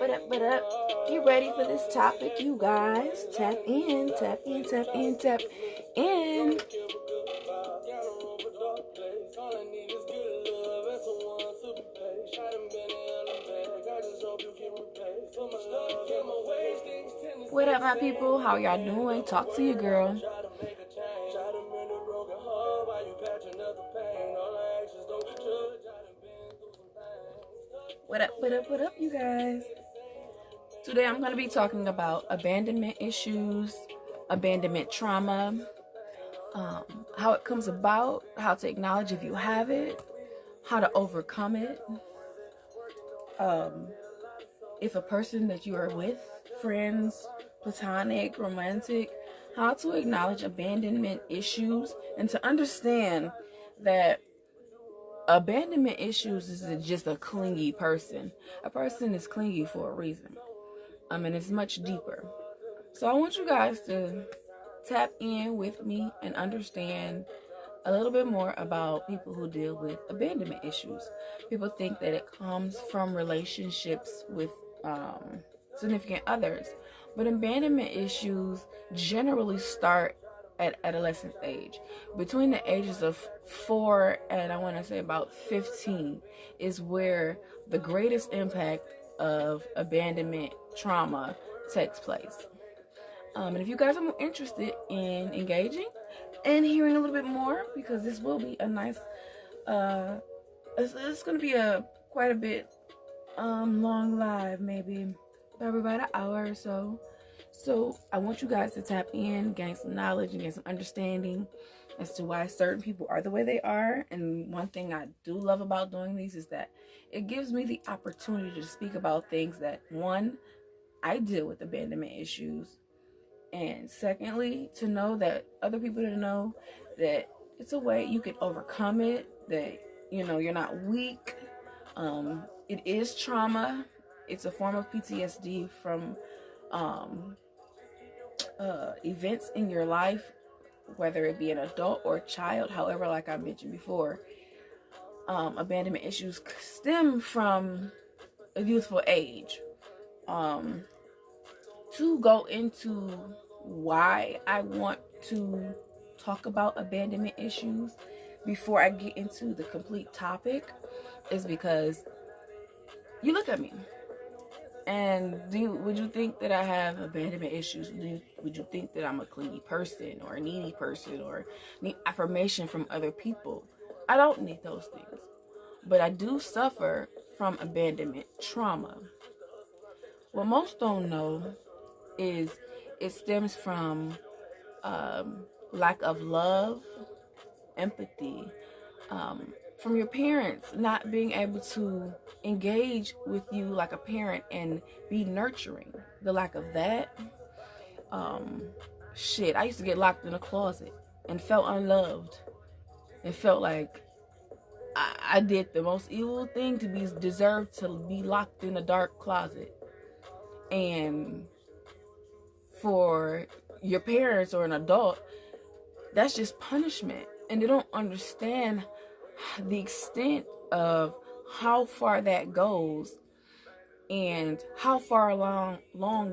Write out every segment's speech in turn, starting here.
But up. Get ready for this topic, you guys. Tap in, tap in, tap in, tap in. What up, my people? How y'all doing? Talk to your girl. What up, you guys? Today I'm going to be talking about abandonment issues, abandonment trauma, how it comes about, how to acknowledge if you have it, how to overcome it, if a person that you are with, friends, platonic, romantic, how to acknowledge abandonment issues and to understand that abandonment issues isn't just a clingy person. A person is clingy for a reason. And it's much deeper. So I want you guys to tap in with me and understand a little bit more about people who deal with abandonment issues. People think that it comes from relationships with significant others, but abandonment issues generally start at adolescent age. Between the ages of 4 and I want to say about 15 is where the greatest impact of abandonment trauma takes place. And if you guys are interested in engaging and hearing a little bit more, because this will be a nice, it's going to be quite a bit long live, maybe probably about an hour or so. So I want you guys to tap in, gain some knowledge and gain some understanding as to why certain people are the way they are. And one thing I do love about doing these is that it gives me the opportunity to speak about things that, one, I deal with abandonment issues, and secondly, to know that other people to know that it's a way you can overcome it, that, you're not weak. It is trauma. It's a form of PTSD from events in your life, whether it be an adult or a child. However, like I mentioned before, abandonment issues stem from a youthful age. To go into why I want to talk about abandonment issues before I get into the complete topic is because you look at me and would you think that I have abandonment issues? Would you think that I'm a clingy person or a needy person or need affirmation from other people? I don't need those things, but I do suffer from abandonment trauma. What most don't know is it stems from lack of love, empathy, from your parents not being able to engage with you like a parent and be nurturing. The lack of that. I used to get locked in a closet and felt unloved and felt like I did the most evil thing to be deserved to be locked in a dark closet. And for your parents or an adult, that's just punishment. And they don't understand the extent of how far that goes and how far long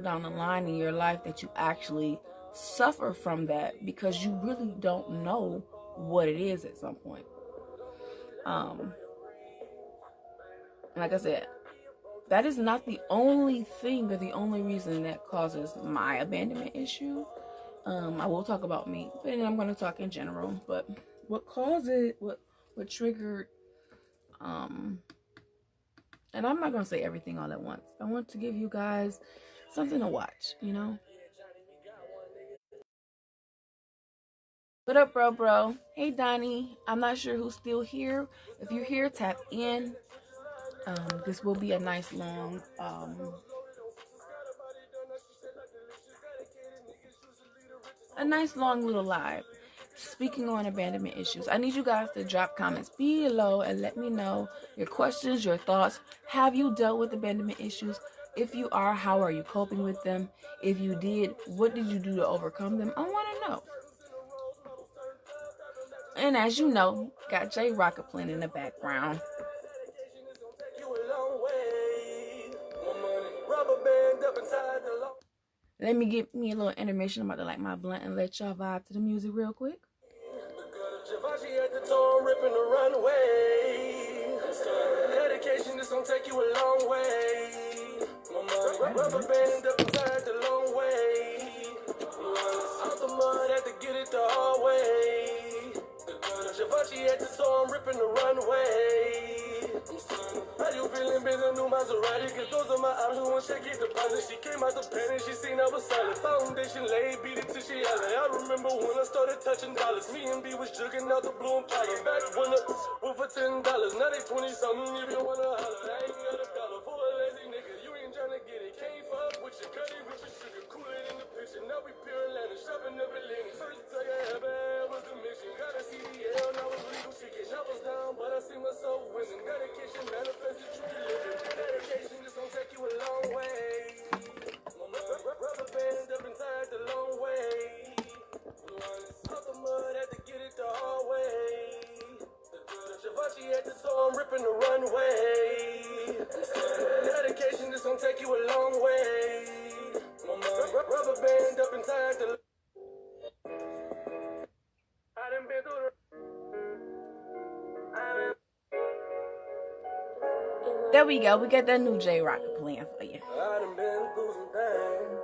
down the line in your life that you actually suffer from that, because you really don't know what it is at some point. Like I said, that is not the only thing or the only reason that causes my abandonment issue. I will talk about me, but then I'm going to talk in general. But what caused it, what triggered, and I'm not going to say everything all at once. I want to give you guys something to watch, What up, bro? Hey, Donnie. I'm not sure who's still here. If you're here, tap in. This will be a nice long little live speaking on abandonment issues. I need you guys to drop comments below and let me know your questions, your thoughts. Have you dealt with abandonment issues? If you are, how are you coping with them? If you did, what did you do to overcome them? I want to know. And as you know, got J Rocket playing in the background. Let me get me a little intermission. I'm about to light my blunt and let y'all vibe to the music real quick. At the tone, ripping the runway. Dedication, this gon' take you a long way. Rubber band up inside the long way. Out the mud, had to get it the hard way. Shivachi at the tone, ripping the runway. How you feeling, busy, new Maserati? Cause those are my options, one check it deposit. She came out the pen and she seen I was solid. Foundation laid, beat it till she yelling. I remember when I started touching dollars. Me and B was jugging out the blue and powder. Back when up with for $10. Now they 20 something if you wanna holler. I ain't got a dollar for a lazy nigga. You ain't tryna get it. Can't fuck with you, cut it with your sugar. Cool it in the picture. Now we pure Atlanta, shopping up in Lenny. First tag I ever had was the mission. Got a CDL, now it's legal chicken. I was down, but I see myself winning. Dedication, manifested, truly living. Dedication, this gon' take you a long way. Rubber band up inside the long way. Out the mud, had to get it the hard way. Shivachi at the store, I'm ripping the runway. Dedication, this gon' take you a long way. Rubber band up inside the. I done been through the. There we go. We got that new J Rock playing for you. I done been through some things.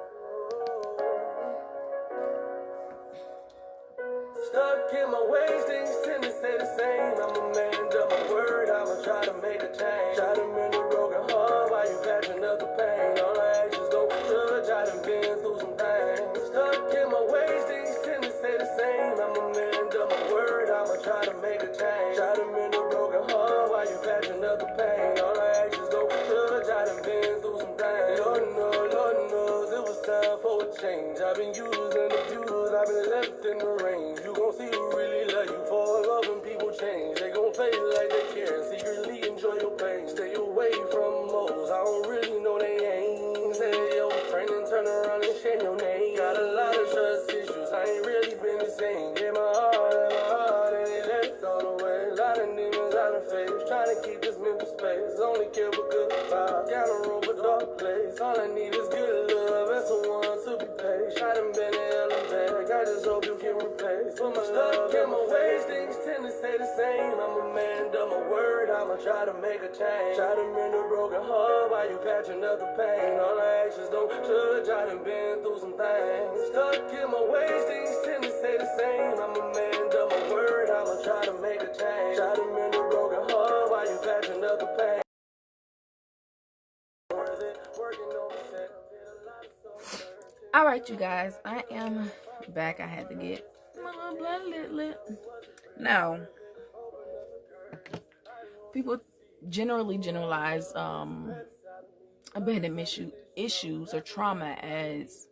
Stuck in my ways, things tend to stay the same. I'm a man to my word, I'ma try to make a change. Try to mend a broken heart while you patching up the pain. All I actions don't judge, I done been through some things. Stuck in my ways, things tend to stay the same. I'm a man to my word, I'ma try to make a change. Try to mend a broken heart while you patching up the pain. All I actions don't judge, I done been through some things. Lord knows it was time for a change. I've been used and abused, I've been left in the rain. You gon' see who really love you. Fall in love when people change. They gon' fake like they care and secretly enjoy your pain. Stay away from moles, I don't really know they ain't. Say your friend and turn around and share your name. Got a lot of trust issues, I ain't really been the same. Gave my heart and they left all the way. A lot of demons out of face, trying to keep this mental space. Only care for good vibes, down the road but dark place. All I need is good love and someone to be patient. I done been in hell and back, I just hope you can replace. Put my stuck in my ways, things tend to stay the same. I'm a man, done my word, I'ma try to make a change. Try to mend a broken heart while you patching up the pain. All the actions don't judge, I done been through some things. Stuck in my ways, things tend to stay the same. I'm a man, done my word, I'ma try to make a change. Try to mend a broken heart while you patching up the pain. All right, you guys, I am back. I had to get my little blood lit. Now, people generally generalize abandonment issues or trauma as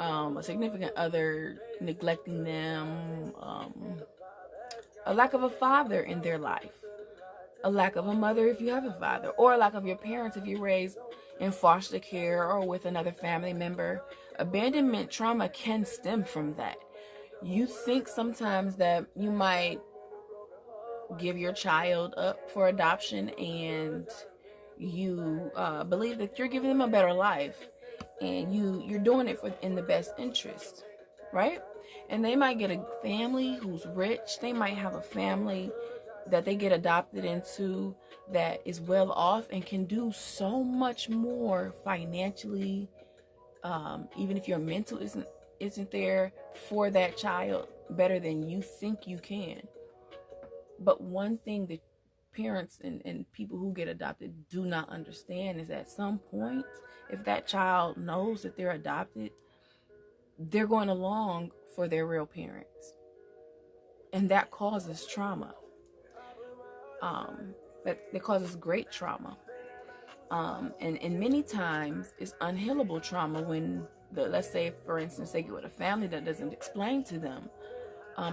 a significant other neglecting them, a lack of a father in their life, a lack of a mother if you have a father, or a lack of your parents if you're raised in foster care or with another family member. Abandonment trauma can stem from that. You think sometimes that you might give your child up for adoption and you believe that you're giving them a better life and you're doing it in the best interest, right? And they might get a family who's rich. They might have a family that they get adopted into that is well off and can do so much more financially, even if your mental isn't there for that child better than you think you can. But one thing that parents and people who get adopted do not understand is at some point, if that child knows that they're adopted, they're going along for their real parents, and that causes trauma. That causes great trauma, and many times it's unhealable trauma when let's say, for instance, they get with a family that doesn't explain to them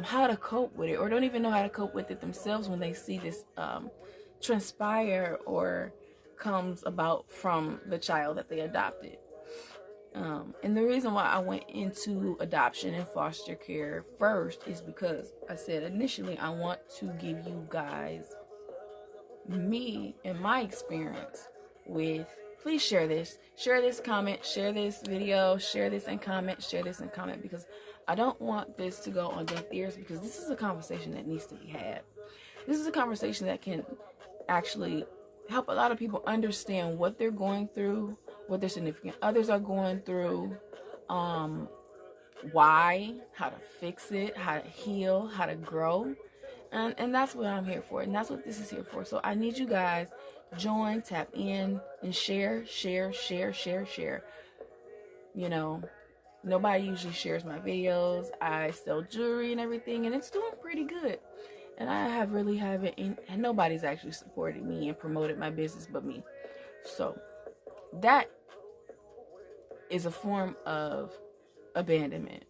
how to cope with it, or don't even know how to cope with it themselves when they see this transpire or comes about from the child that they adopted. And the reason why I went into adoption and foster care first is because I said initially I want to give you guys me and my experience with please share this. Share this comment, share this video, share this and comment, share this and comment, because I don't want this to go on deaf ears, because this is a conversation that needs to be had. This is a conversation that can actually help a lot of people understand what they're going through, what their significant others are going through, why, how to fix it, how to heal, how to grow. And that's what I'm here for, and that's what this is here for. So I need you guys join, tap in, and share. You know, nobody usually shares my videos. I sell jewelry and everything, and it's doing pretty good. And I haven't, and nobody's actually supported me and promoted my business but me. So that is a form of abandonment.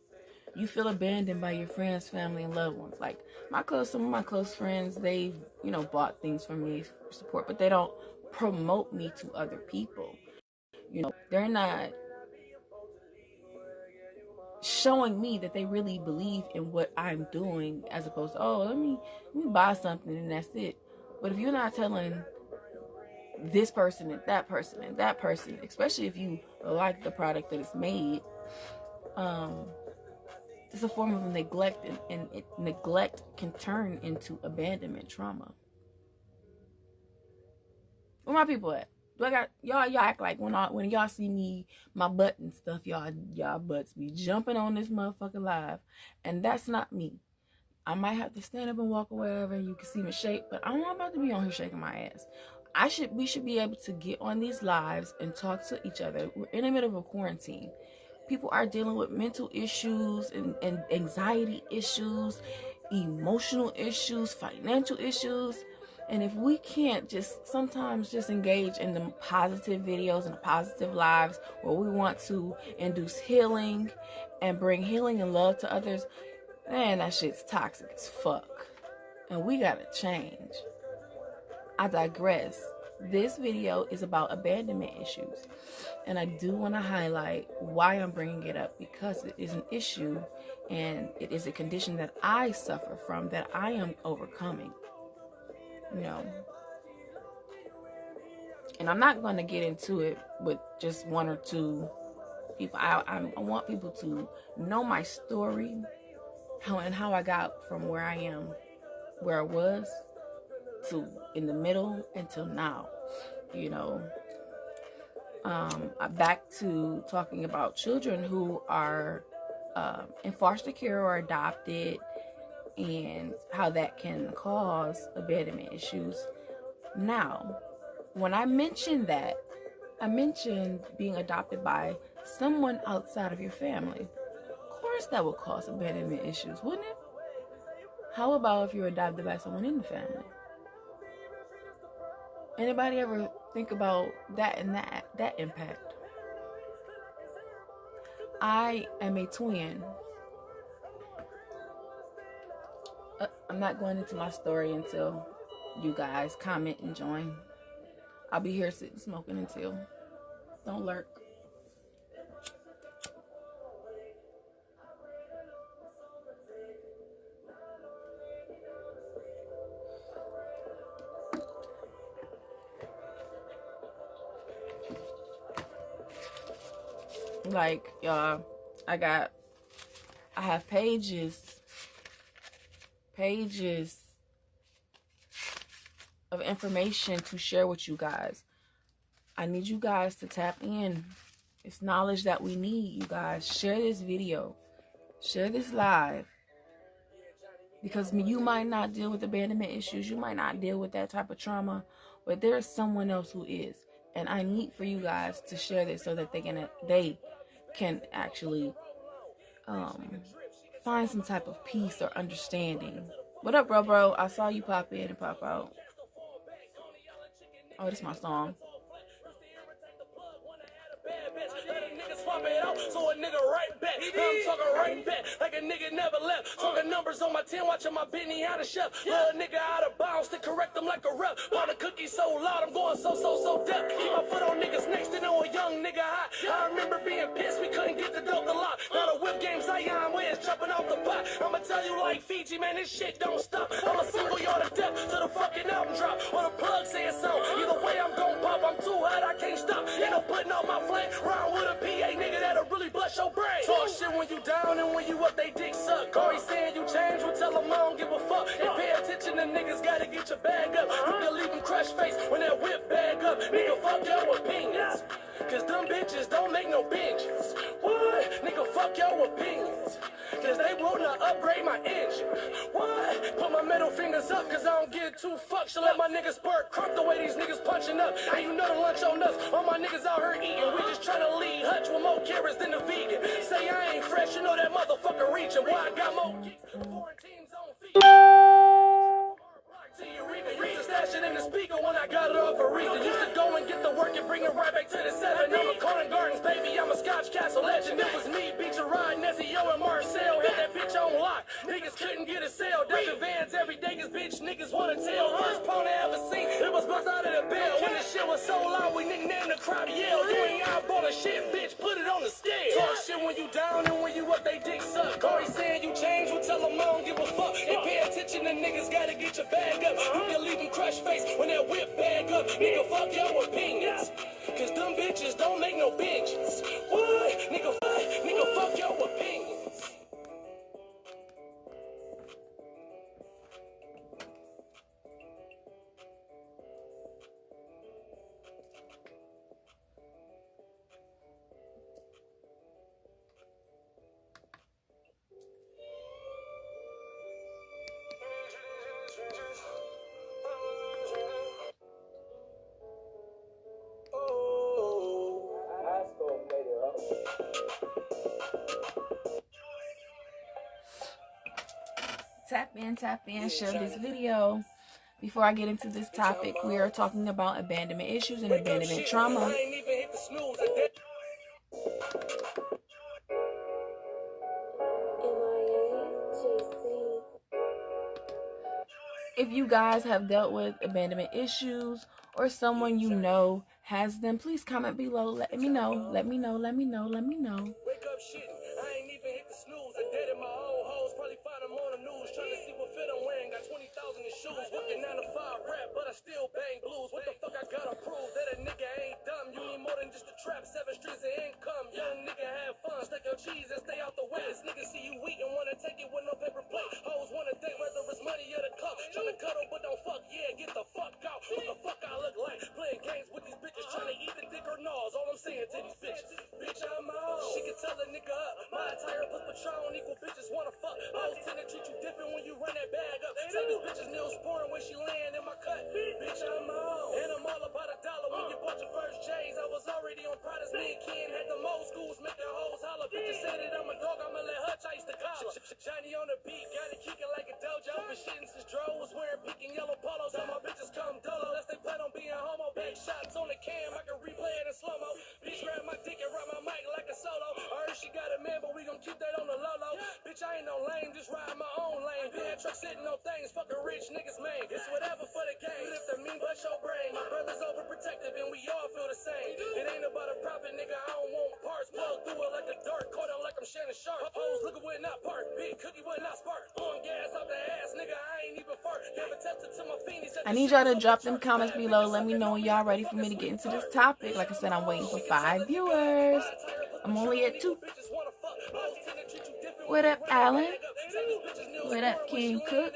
You feel abandoned by your friends, family, and loved ones. Like some of my close friends, they've, bought things from me for support, but they don't promote me to other people. They're not showing me that they really believe in what I'm doing, as opposed to, let me buy something and that's it. But if you're not telling this person and that person and that person, especially if you like the product that is made, it's a form of neglect, and neglect can turn into abandonment trauma. Where my people at? Do I got y'all act like when y'all see me, my butt and stuff, y'all butts be jumping on this motherfucking live, and that's not me. I might have to stand up and walk away wherever you can see me shake, but I'm not about to be on here shaking my ass. We should be able to get on these lives and talk to each other. We're in the middle of a quarantine. People are dealing with mental issues and anxiety issues, emotional issues, financial issues. And if we can't sometimes engage in the positive videos and the positive lives where we want to induce healing and bring healing and love to others, man, that shit's toxic as fuck. And we gotta change. I digress. This video is about abandonment issues. And I do want to highlight why I'm bringing it up, because it is an issue and it is a condition that I suffer from, that I am overcoming. And I'm not going to get into it with just one or two people. I want people to know my story, how I got from where I am, where I was, to in the middle until now. Back to talking about children who are in foster care or adopted, and how that can cause abandonment issues. Now, when I mentioned that, I mentioned being adopted by someone outside of your family. Of course that would cause abandonment issues, wouldn't it? How about if you're adopted by someone in the family? Anybody ever think about that and that impact? I am a twin. I'm not going into my story until you guys comment and join. I'll be here sitting smoking until. Don't lurk. Like, y'all, I have pages of information to share with you guys. I need you guys to tap in. It's knowledge that we need, you guys. Share this video. Share this live. Because you might not deal with abandonment issues. You might not deal with that type of trauma. But there's someone else who is. And I need for you guys to share this so that they can actually find some type of peace or understanding. What up, bro? I saw you pop in and pop out. Oh, this is my song. So a nigga right back. I'm talking right back like a nigga never left. Talking numbers on my 10, watching my Benny out of chef. Little nigga out of bounds to correct them like a rep. While the cookie so loud, I'm going so deep. Keep my foot on niggas next to know a young nigga hot. I remember being pissed we couldn't get the dope to lock. Now the whip game Zion, where it's jumping off the pot. I'ma tell you like Fiji, man, this shit don't stop. I'ma single y'all to death till the fucking album drop. Or the plug says so. Either way, I'm gon' pop. I'm too hot, I can't stop. Ain't no putting on my flame. Round with a PA nigga that'll really bust your brain. Talk shit when you down and when you up, they dick suck. Always saying you change, well tell them I don't give a fuck. And pay attention, the niggas gotta get your bag up. You can leave them crush face when that whip bag up. Nigga, fuck your opinions. Cause them bitches don't make no binges. What? Nigga, fuck your opinions. Cause they wanna upgrade my engine. What? Put my middle fingers up cause I don't give two fucks. So let my niggas spark crump the way these niggas punching up. And you know the lunch on us. All my niggas out here eating. We just tryna lead Hutch with more carrots than the vegan. Say I ain't fresh, you know that motherfucker reaching. Why I got more kicks? Foreign teams on feet. Used to stash it in the speaker when I got it off a reason. Used to go and get the work and bring it right back to the 7. I'm a Corn Gardens, baby, I'm a Scotch Castle legend. It was me, Beach and Ryan, Nezio and Marcel. Had that bitch on lock. Niggas couldn't get a sale. Dr. Vans every day, cause bitch niggas wanna tell. First pony I ever seen, it was bust out of the bell. When the shit was so loud, we nicknamed the crowd yell. You ain't eyeball a shit, bitch, put it on the scale. Talk shit when you down and when you up, they dick suck. Always saying you change, well tell them I don't give a fuck. And pay attention, the niggas gotta get your bag up. You can leave them crush face when that whip bag up. Nigga, fuck your opinions. Cause them bitches don't make no binges. What? Nigga, fuck your opinions. Tap in, share this video. Before I get into this topic, we are talking about abandonment issues and abandonment trauma. If you guys have dealt with abandonment issues or someone you know has them, please comment below. Let me know. Let me know. Let me know. Let me know. Wake up shitting. I ain't even hit the snooze. I dead in my old hoes. Probably find them on the news. Trying to see what fit I'm wearing. Got 20,000 in shoes. Working 9 to 5 rap, but I still bang blues. What the fuck I gotta prove? That a nigga ain't dumb. You need more than just a trap. 7 streets of income. Young nigga have fun. Stack your cheese and stay out the way. This nigga see you eat and wanna take it with no paper plate. Hoes wanna date whether it's money or the cup. Tryna cuddle but don't fuck. Yeah, get the fuck out. What the fuck I look like? Playing games with these bitches. Trying to eat the dick or gnaws. All I'm saying to these bitches. Bitch, I'm out. She can tell a nigga up. My entire plus Patron equal bitches wanna fuck. Hoes tend to treat you different when you run that bag up. Say this bitch's nails pouring when she land in my cut. Bitch, I'm out. And I'm all about $1. When you bought your first J's, I was already on products. Me and Ken had the most schools making hoes holler. Bitches said that I'm a dog, I'ma let Hutch ice the collar. Johnny on the beat, got it kicking like a dojo. Been shitting since Dro was wearing pink and yellow polos. All my bitches come dolo, unless they plan on being homo. Big shots on the cam, I can replay it in slow-mo. Bitch grab my dick and ride my mic like a solo. I heard she got a man, but we gon' keep that on the low-low. Bitch, I ain't no lame, just ride my own lane. Bad truck sitting on things, fucking rich niggas, man. It's whatever for the game. Lift the mean, but your brain. My brother's overprotective and we all feel the same. It ain't about a profit, nigga, I don't want parts. Plug through it like a dart, caught out like I'm Shannon Sharp. Hoes looking would not park, big cookie would not spark. On gas off the ass, nigga, I ain't even fart. Never tested to my fiend, I need y'all to drop them comments below. Let me know when y'all ready for me to get into this topic. Like I said, I'm waiting for 5 viewers. I'm only at 2. What up, Alan? What up, King Cook?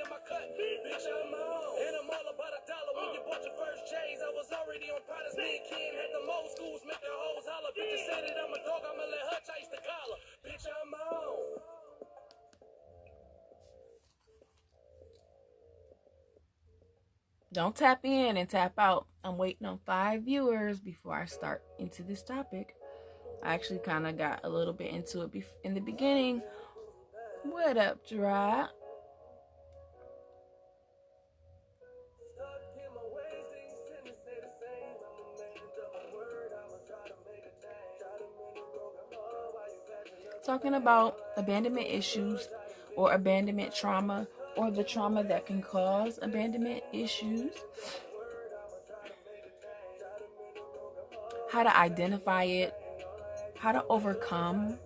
Don't tap in and tap out. I'm waiting on 5 viewers before I start into this topic. I actually kind of got a little bit into it in the beginning. What up, Dry? Talking about abandonment issues or abandonment trauma or the trauma that can cause abandonment issues. How to identify it. How to overcome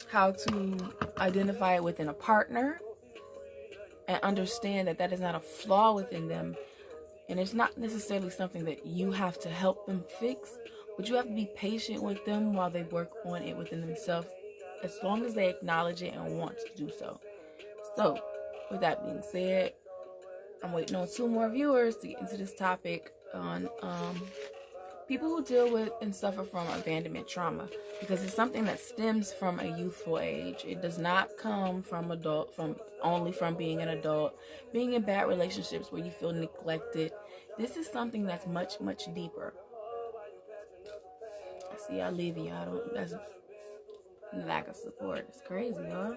how to identify it within a partner and understand that that is not a flaw within them. And it's not necessarily something that you have to help them fix, but you have to be patient with them while they work on it within themselves, as long as they acknowledge it and want to do so. So, with that being said, I'm waiting on 2 more viewers to get into this topic on people who deal with and suffer from abandonment trauma, because it's something that stems from a youthful age. It does not come from only from being an adult, being in bad relationships where you feel neglected. This is something that's much, much deeper. See, I leave you. That's lack of support. It's crazy, huh?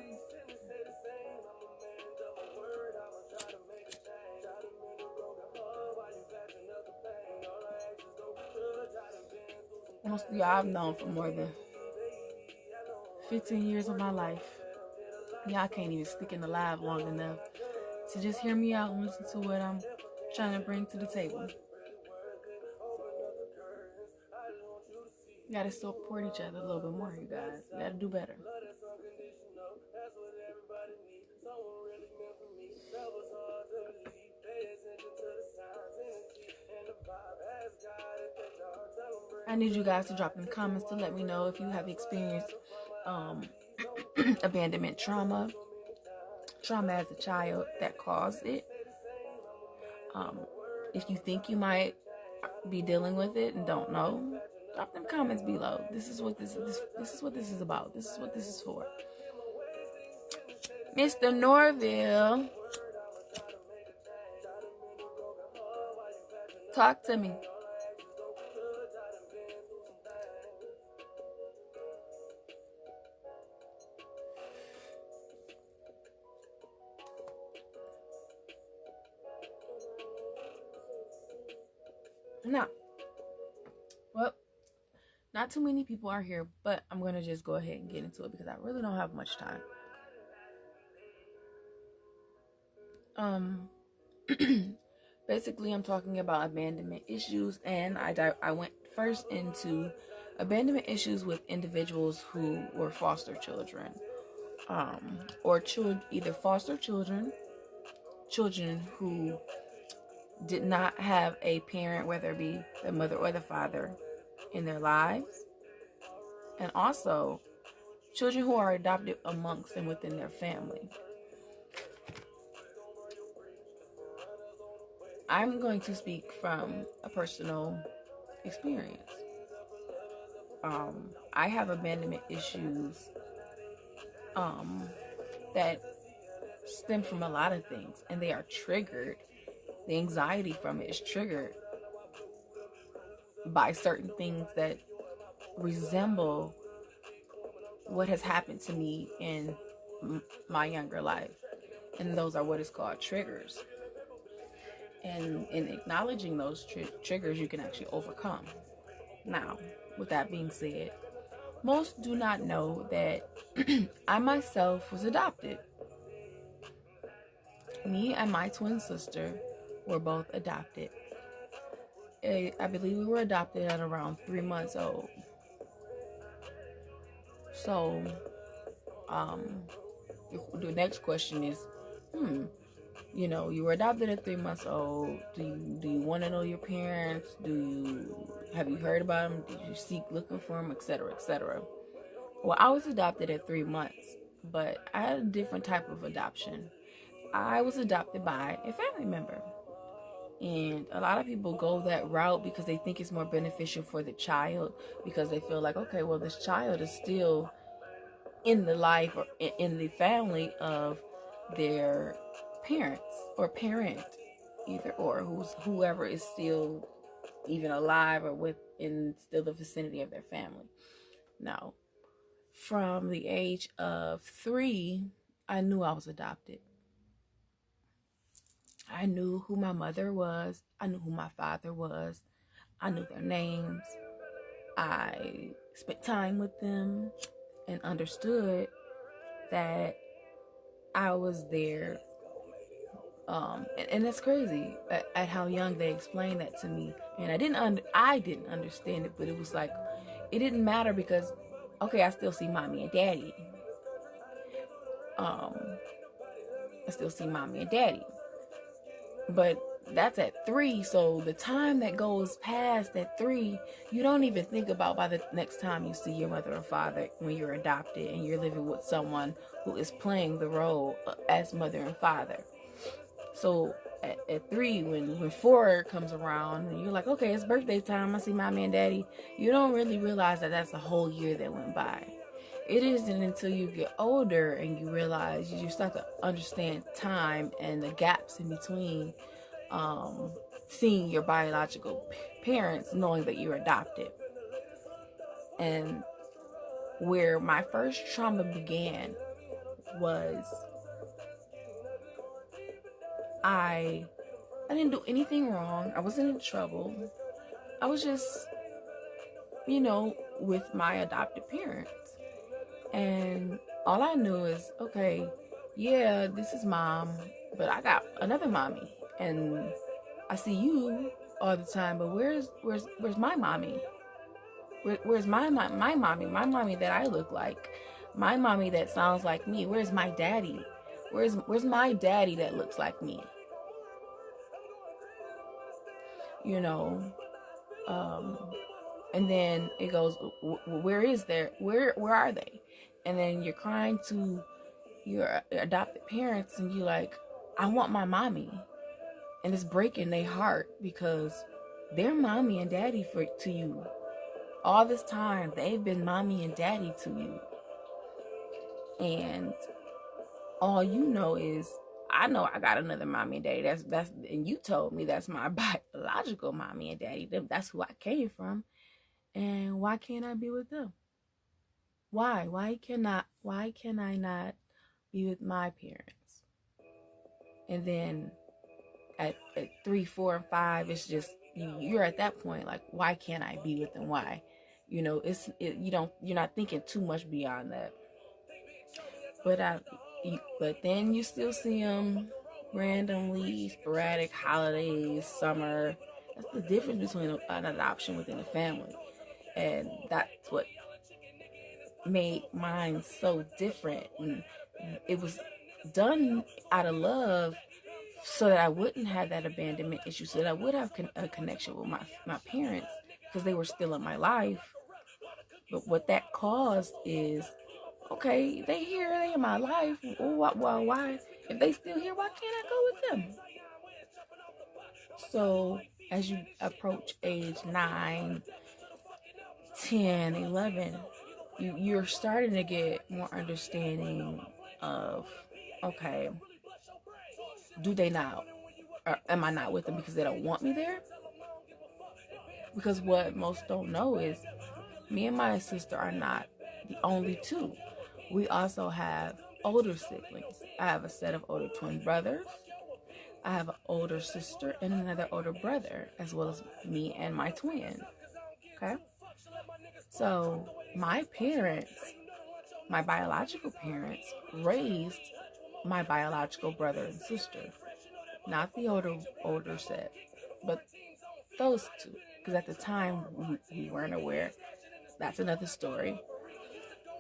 Most of y'all I've known for more than 15 years of my life. Y'all can't even stick in the live long enough to just hear me out and listen to what I'm trying to bring to the table. You gotta support each other a little bit more, you guys. You gotta do better. I need you guys to drop in the comments to let me know if you have experienced abandonment trauma as a child that caused it. If you think you might be dealing with it and don't know, drop them comments below. This is what this is what this is about. This is what this is for. Mr. Norville, talk to me. Now, well, not too many people are here, but I'm going to just go ahead and get into it because I really don't have much time. Basically, I'm talking about abandonment issues, and I went first into abandonment issues with individuals who were foster children, or either foster children who did not have a parent, whether it be the mother or the father, in their lives, and also children who are adopted amongst and within their family. I'm going to speak from a personal experience. I have abandonment issues that stem from a lot of things, and they are triggered. The anxiety from it is triggered by certain things that resemble what has happened to me in my younger life, and those are what is called triggers. And in acknowledging those triggers, you can actually overcome. Now, with that being said, most do not know that I myself was adopted. Me and my twin sister were both adopted. I believe we were adopted at around 3 months old. So, the next question is, you were adopted at 3 months old. Do you want to know your parents? Have you heard about them? Did you seek looking for them, etc., etc.? Well, I was adopted at 3 months, but I had a different type of adoption. I was adopted by a family member. And a lot of people go that route because they think it's more beneficial for the child, because they feel like, okay, well, this child is still in the life or in the family of their parents or parent, either or, whoever is still even alive or within still the vicinity of their family. Now, from the age of 3, I knew I was adopted. I knew who my mother was. I knew who my father was. I knew their names. I spent time with them and understood that I was there. And that's crazy at how young they explained that to me. And I didn't understand it, but it was like, it didn't matter because, okay, I still see mommy and daddy. I still see mommy and daddy. But that's at 3, so the time that goes past at 3, you don't even think about by the next time you see your mother or father when you're adopted and you're living with someone who is playing the role as mother and father. So at 3, when 4 comes around and you're like, okay, it's birthday time, I see mommy and daddy, you don't really realize that that's a whole year that went by. It isn't until you get older and you realize, you start to understand time and the gaps in between seeing your biological parents, knowing that you're adopted. And where my first trauma began was I didn't do anything wrong. I wasn't in trouble. I was just, with my adopted parents. And all I knew is, okay, yeah, this is mom, but I got another mommy, and I see you all the time. But where's my mommy? Where's my mommy? My mommy that I look like, my mommy that sounds like me. Where's my daddy? Where's my daddy that looks like me? And then it goes, where are they? And then you're crying to your adopted parents and you're like, I want my mommy. And it's breaking their heart because they're mommy and daddy to you. All this time, they've been mommy and daddy to you. And all you know is, I know I got another mommy and daddy. That's and you told me that's my biological mommy and daddy. That's who I came from. And why can't I be with them? Why? Why can I not be with my parents? And then at 3, 4, and 5, it's just, you're at that point like, why can't I be with them? Why? You're not thinking too much beyond that. But then you still see them randomly, sporadic holidays, summer. That's the difference between an adoption within a family, and that's what made mine so different. And it was done out of love, so that I wouldn't have that abandonment issue, so that I would have a connection with my parents, because they were still in my life. But what that caused is, okay, they here, they in my life. Well, why? If they still here, why can't I go with them? So as you approach age 9, 10, 11, you're starting to get more understanding of, okay, do they not, or am I not with them because they don't want me there? Because what most don't know is, me and my sister are not the only two. We also have older siblings. I have a set of older twin brothers. I have an older sister and another older brother, as well as me and my twin. Okay? So my parents, my biological parents, raised my biological brother and sister. Not the older set, but those two. Because at the time, we weren't aware. That's another story.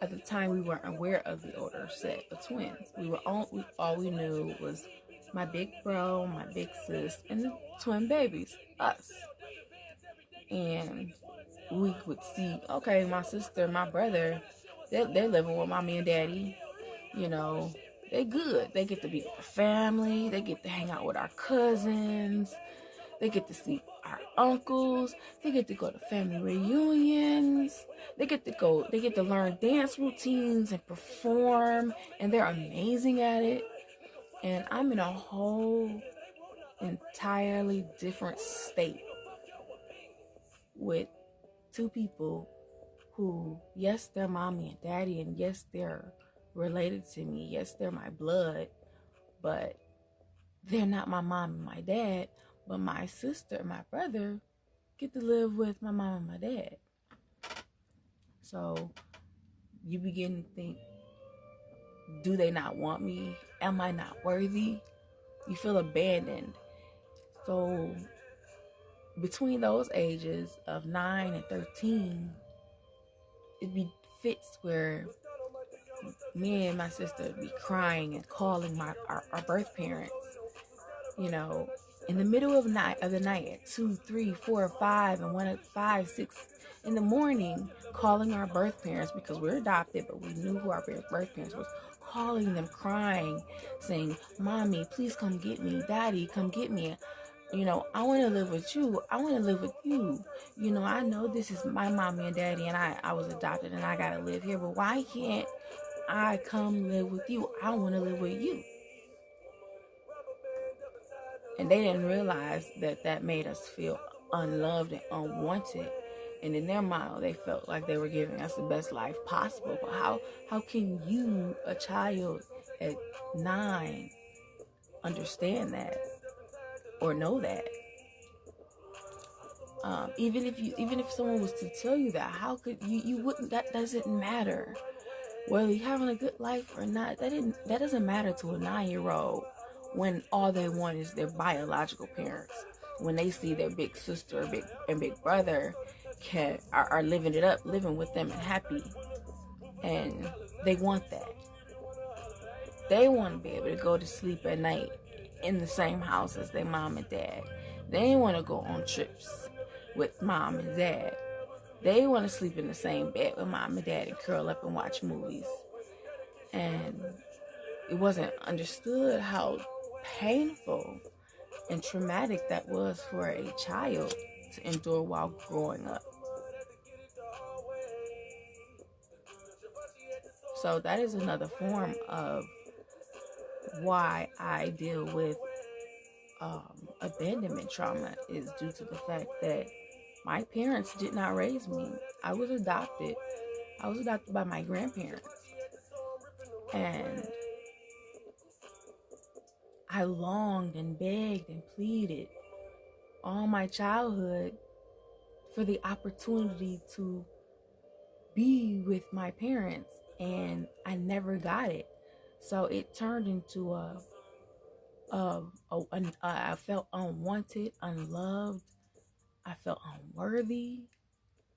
At the time, we weren't aware of the older set of twins. All we knew was my big bro, my big sis, and the twin babies, us. And we would see, okay, my sister, my brother, they're living with mommy and daddy. They good. They get to be with the family. They get to hang out with our cousins. They get to see our uncles. They get to go to family reunions. They get to learn dance routines and perform, and they're amazing at it. And I'm in a whole entirely different state with two people who, yes, they're mommy and daddy, and yes, they're related to me. Yes, they're my blood, but they're not my mom and my dad. But my sister and my brother get to live with my mom and my dad. So you begin to think, do they not want me? Am I not worthy? You feel abandoned. So between those ages of 9 and 13, it fits where me and my sister would be crying and calling our birth parents, in the middle of the night at 2, 3, 4, 5, and 1 at 5, 6 in the morning, calling our birth parents because we're adopted, but we knew who our birth parents was. Calling them, crying, saying, "Mommy, please come get me. Daddy, come get me. I want to live with you. I want to live with you. I know this is my mommy and daddy, and I was adopted, and I gotta live here. But why can't I come live with you? I want to live with you." And they didn't realize that made us feel unloved and unwanted. And in their mind, they felt like they were giving us the best life possible. But how can you, a child at 9, understand that or know that? Even if someone was to tell you that, how could you wouldn't? That doesn't matter whether you're having a good life or not. That doesn't matter to a 9-year-old when all they want is their biological parents. When they see their big sister or big brother are living it up, living with them and happy, and they want that. They want to be able to go to sleep at night in the same house as their mom and dad. They want to go on trips with mom and dad. They want to sleep in the same bed with mom and dad and curl up and watch movies. And it wasn't understood how painful and traumatic that was for a child to endure while growing up. So that is another form of why I deal with abandonment trauma, is due to the fact that my parents did not raise me. I was adopted. I was adopted by my grandparents. And I longed and begged and pleaded all my childhood for the opportunity to be with my parents, and I never got it. So it turned into I felt unwanted, unloved. I felt unworthy.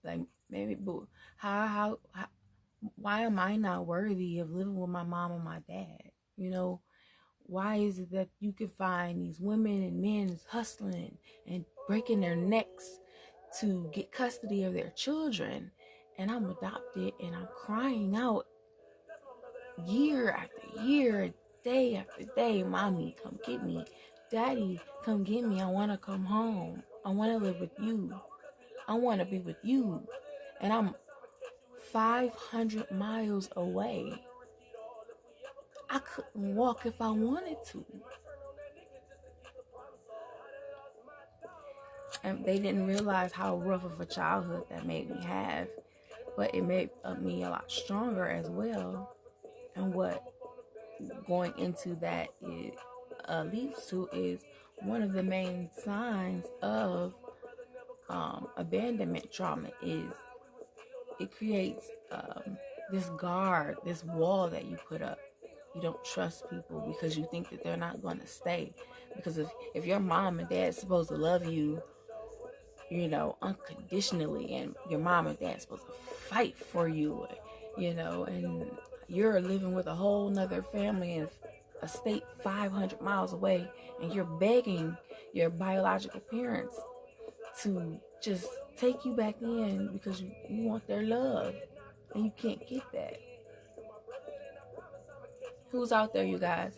Like, maybe, but how why am I not worthy of living with my mom and my dad? Why is it that you can find these women and men hustling and breaking their necks to get custody of their children, and I'm adopted and I'm crying out year after year, day after day, "Mommy, come get me. Daddy, come get me. I want to come home. I want to live with you. I want to be with you." And I'm 500 miles away. I couldn't walk if I wanted to. And they didn't realize how rough of a childhood that made me have. But it made me a lot stronger as well. And what going into that leads to is one of the main signs of abandonment trauma is it creates this guard, this wall that you put up. You don't trust people because you think that they're not going to stay. Because if your mom and dad is supposed to love you, unconditionally, and your mom and dad is supposed to fight for you, and you're living with a whole nother family in a state 500 miles away, and you're begging your biological parents to just take you back in because you want their love, and you can't get that. Who's out there, you guys?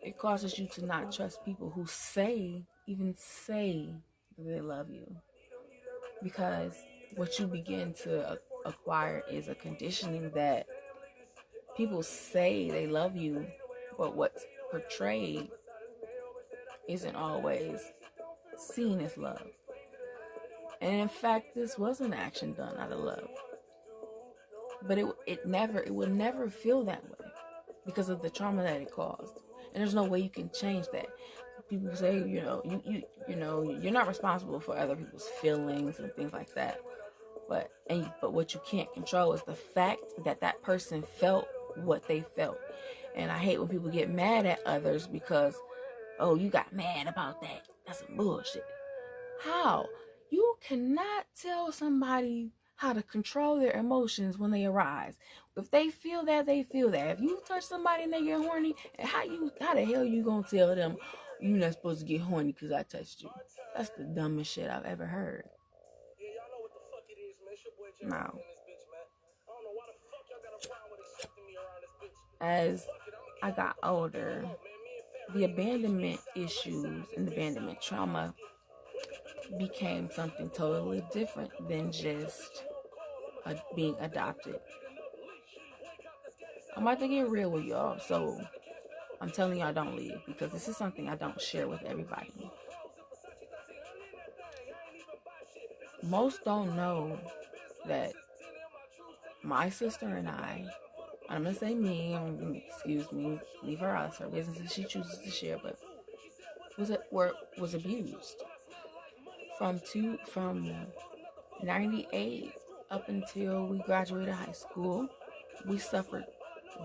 It causes you to not trust people who even say that they love you, because what you begin to acquire is a conditioning that people say they love you, but what's portrayed isn't always seen as love. And in fact, this was an action done out of love, but it would never feel that way because of the trauma that it caused. And there's no way you can change that. People say, you're not responsible for other people's feelings and things like that. But what you can't control is the fact that person felt what they felt. And I hate when people get mad at others because, "Oh, you got mad about that. That's some bullshit." How? You cannot tell somebody how to control their emotions when they arise. If they feel that, they feel that. If you touch somebody and they get horny, how the hell you gonna tell them you're not supposed to get horny because I touched you? That's the dumbest shit I've ever heard. Now, as I got older, the abandonment issues and abandonment trauma became something totally different than just being adopted. I'm about to get real with y'all, so I'm telling y'all don't leave, because this is something I don't share with everybody. Most don't know that my sister and I'm gonna say me, excuse me, leave her out of her business if she chooses to share, but was abused from 98 up until we graduated high school. We suffered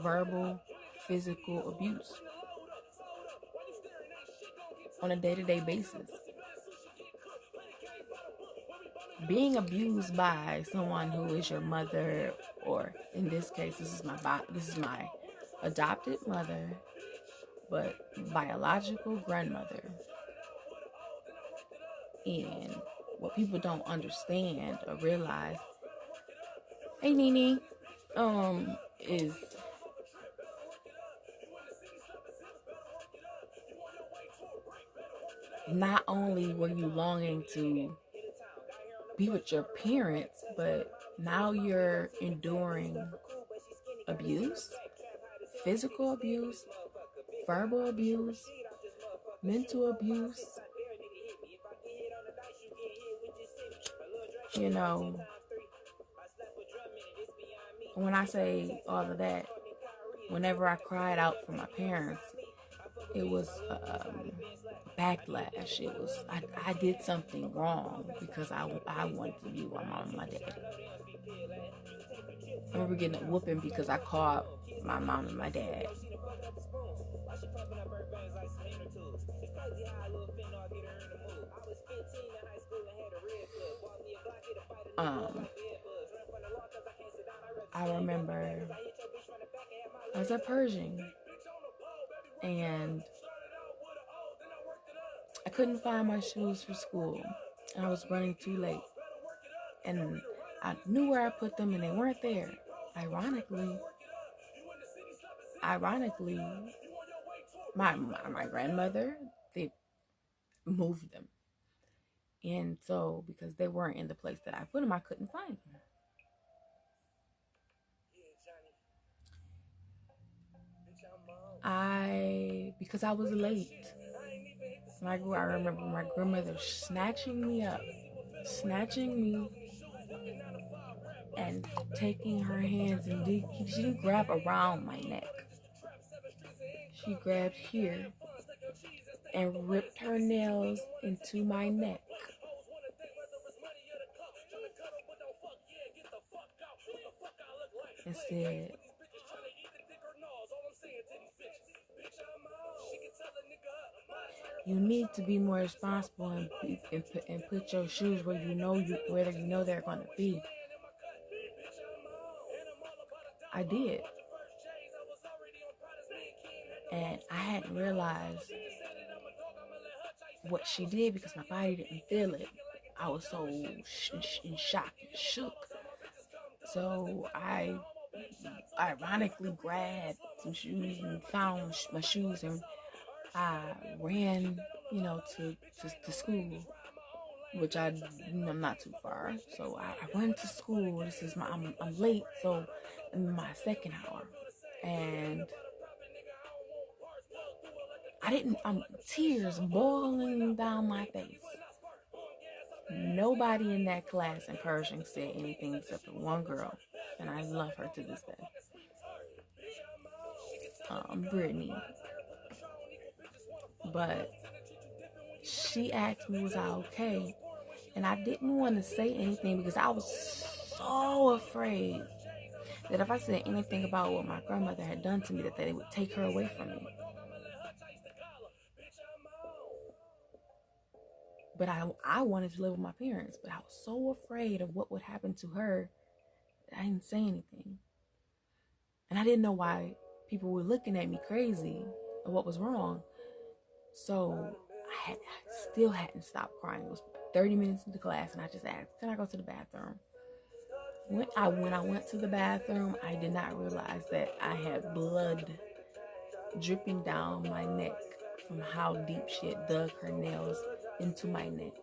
verbal, physical abuse on a day-to-day basis. Being abused by someone who is your mother, or in this case, this is my adopted mother, but biological grandmother. And what people don't understand or realize, hey Nene, is not only were you longing to be with your parents, but now you're enduring abuse, physical abuse, verbal abuse, mental abuse. You know, when I say all of that, whenever I cried out for my parents, it was backlash. It was I did something wrong because I wanted to be with my mom and my dad. I remember getting a whooping because I called my mom and my dad. I remember I was at Pershing and I couldn't find my shoes for school, and I was running too late, and I knew where I put them and they weren't there. Ironically, my grandmother, they moved them, and so because they weren't in the place that I put them, I couldn't find them. Because I was late, I remember my grandmother snatching me and taking her hands, and she didn't grab around my neck. She grabbed here and ripped her nails into my neck. And said, you need to be more responsible and put your shoes where you know they're going to be. I did. And I hadn't realized what she did because my body didn't feel it. I was so in shock and shook. So I ironically grabbed some shoes and found my shoes, and I ran, to school, which I'm not too far. So I run to school. I'm late, so in my second hour, and tears boiling down my face. Nobody in that class in Pershing said anything except for one girl, and I love her to this day. Brittany. But she asked me, was I okay? And I didn't want to say anything because I was so afraid that if I said anything about what my grandmother had done to me, that they would take her away from me. But I wanted to live with my parents, but I was so afraid of what would happen to her that I didn't say anything. And I didn't know why people were looking at me crazy or what was wrong. So I still hadn't stopped crying. It was 30 minutes into class, and I just asked, can I go to the bathroom? When I went to the bathroom, I did not realize that I had blood dripping down my neck from how deep she had dug her nails into my neck.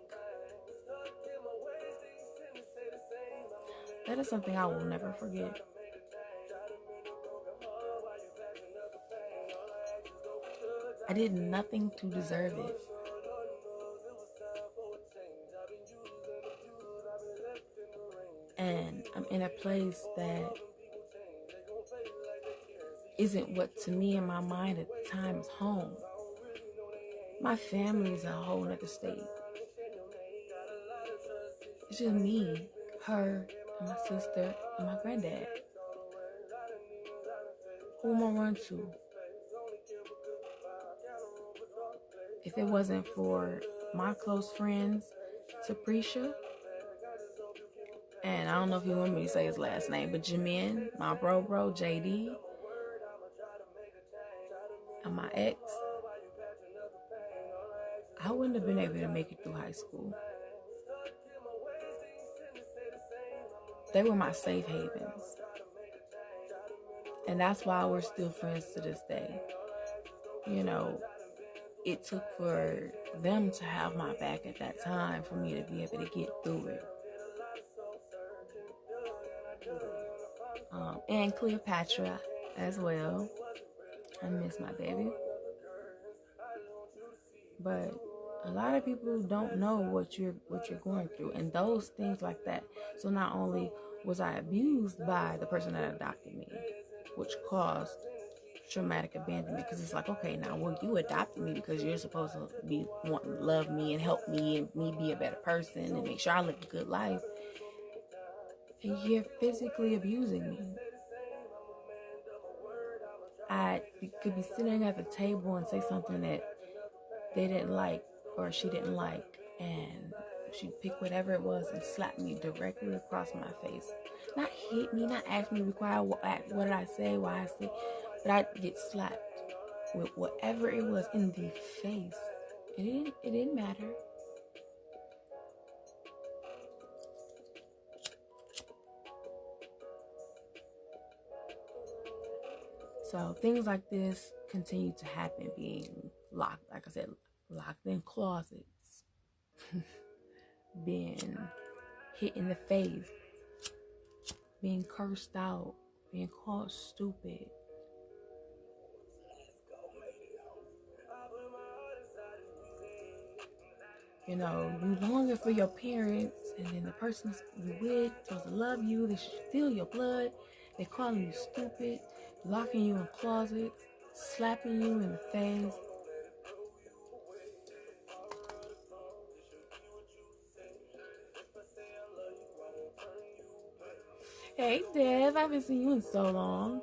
That is something I will never forget. I did nothing to deserve it. And I'm in a place that isn't what to me in my mind at the time is home. My family is a whole other state. It's just me, her, and my sister, and my granddad. Who am I run to? If it wasn't for my close friends, Sapricia, and I don't know if you want me to say his last name, but Jamin, my bro, JD, and my ex, I wouldn't have been able to make it through high school. They were my safe havens. And that's why we're still friends to this day. You know, it took for them to have my back at that time for me to be able to get through it. And Cleopatra as well. I miss my baby. But a lot of people don't know what you're going through, and those things like that. So not only was I abused by the person that adopted me, which caused traumatic abandonment, because it's like, okay, now, well, you adopted me because you're supposed to be wanting to love me and help me and me be a better person and make sure I live a good life, and you're physically abusing me. I could be sitting at the table and say something that they didn't like or she didn't like, and she'd pick whatever it was and slap me directly across my face. Not hit me, not ask me to be quiet, what did I say, why I say, but I'd get slapped with whatever it was in the face. It didn't matter. So things like this continue to happen, being locked, like I said, locked in closets, being hit in the face, being cursed out, being called stupid. You know, you longing for your parents, and then the person you with supposed to love you, they should steal your blood, they calling you stupid, locking you in closets, slapping you in the face. Hey Dev, I haven't seen you in so long.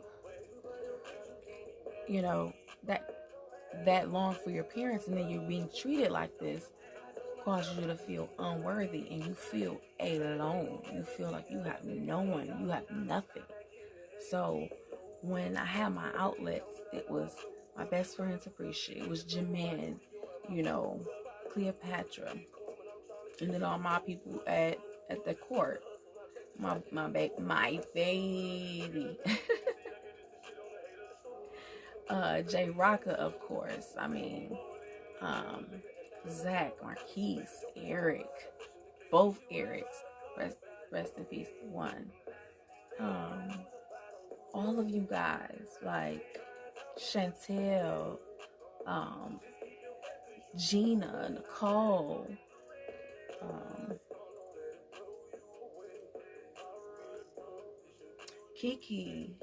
You know, that long for your parents, and then you're being treated like this causes you to feel unworthy, and you feel alone. You feel like you have no one, you have nothing. So when I had my outlets, it was my best friend Sapricia, it was Jamin, you know, Cleopatra, and then all my people at the court. My baby. Jay Rocca, of course. I mean, Zach, Marquise, Eric, both Erics. Rest in peace, one. All of you guys, like Chantel, Gina, Nicole, Kiki,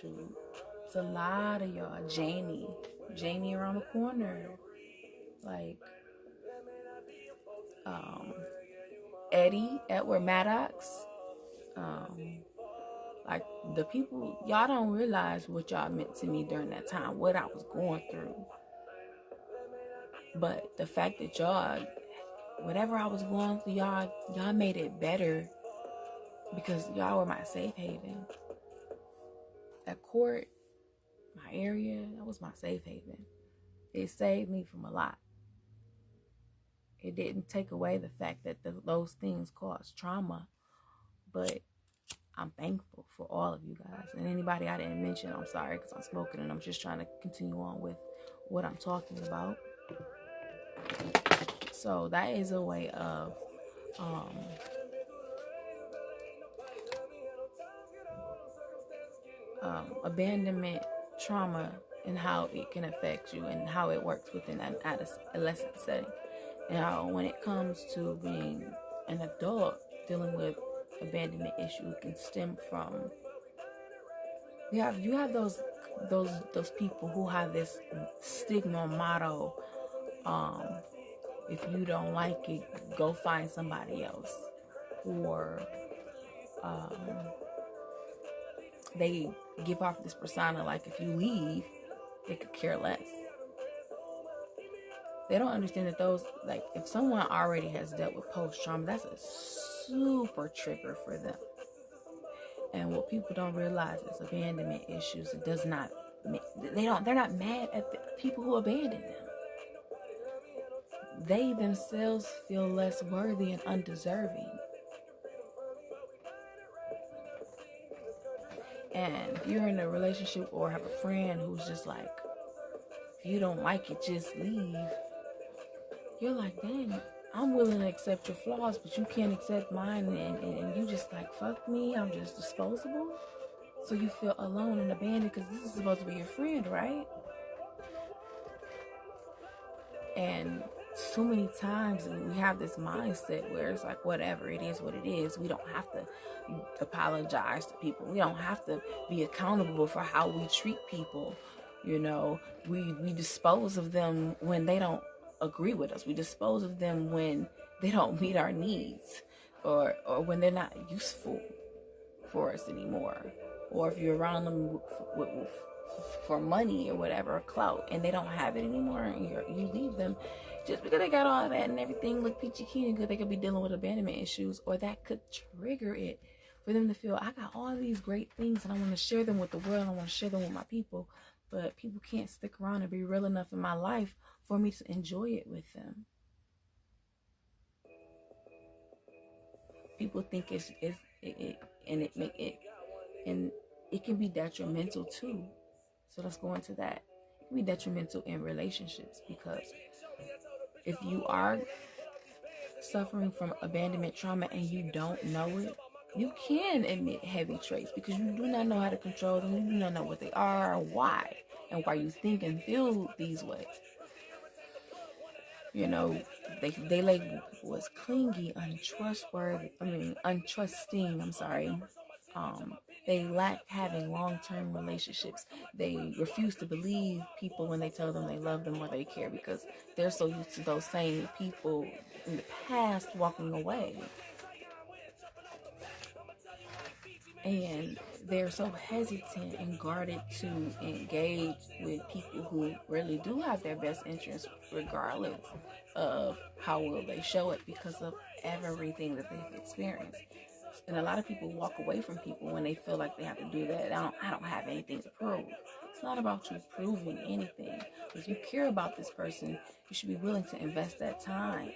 shoot, it's a lot of y'all. Jamie around the corner, like Edward Maddox, like the people, y'all don't realize what y'all meant to me during that time, what I was going through. But the fact that y'all, whatever I was going through, y'all made it better because y'all were my safe haven. That court, my area, that was my safe haven. It saved me from a lot. It didn't take away the fact that those things caused trauma, but I'm thankful for all of you guys. And anybody I didn't mention, I'm sorry because I'm smoking and I'm just trying to continue on with what I'm talking about. So that is a way of abandonment trauma and how it can affect you and how it works within an adolescent setting. And how when it comes to being an adult dealing with abandonment issues, it can stem from you have those people who have this stigma motto, if you don't like it, go find somebody else. Or they give off this persona like if you leave, they could care less. They don't understand that those, like, if someone already has dealt with post-trauma, that's a super trigger for them. And what people don't realize is abandonment issues, it does not, they're not mad at the people who abandoned them. They themselves feel less worthy and undeserving. And if you're in a relationship or have a friend who's just like, if you don't like it, just leave. You're like, dang, I'm willing to accept your flaws, but you can't accept mine. And you just like, fuck me, I'm just disposable. So you feel alone and abandoned because this is supposed to be your friend, right? And so many times we have this mindset where it's like, whatever, it is what it is. We don't have to apologize to people. We don't have to be accountable for how we treat people. You know, we dispose of them when they don't agree with us. We dispose of them when they don't meet our needs, or when they're not useful for us anymore. Or if you're around them for money or whatever, or clout, and they don't have it anymore, and you leave them just because they got all that and everything look peachy keen and good. They could be dealing with abandonment issues, or that could trigger it for them to feel, I got all these great things and I want to share them with the world, I want to share them with my people, but people can't stick around and be real enough in my life for me to enjoy it with them. People think it can be detrimental too. So let's go into that. It can be detrimental in relationships, because if you are suffering from abandonment trauma and you don't know it, you can admit heavy traits because you do not know how to control them. You do not know what they are or why, and why you think and feel these ways. You know, they label people as clingy, untrusting. They lack having long-term relationships. They refuse to believe people when they tell them they love them or they care, because they're so used to those same people in the past walking away. And they're so hesitant and guarded to engage with people who really do have their best interests, regardless of how well they show it, because of everything that they've experienced. And a lot of people walk away from people when they feel like they have to do that. I don't have anything to prove. It's not about you proving anything. If you care about this person, you should be willing to invest that time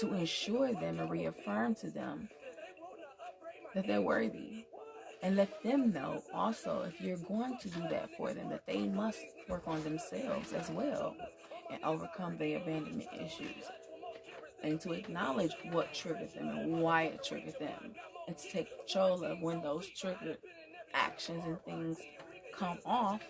to ensure them and reaffirm to them that they're worthy. And let them know also, if you're going to do that for them, that they must work on themselves as well and overcome their abandonment issues. And to acknowledge what triggered them and why it triggered them. And to take control of when those triggered actions and things come off.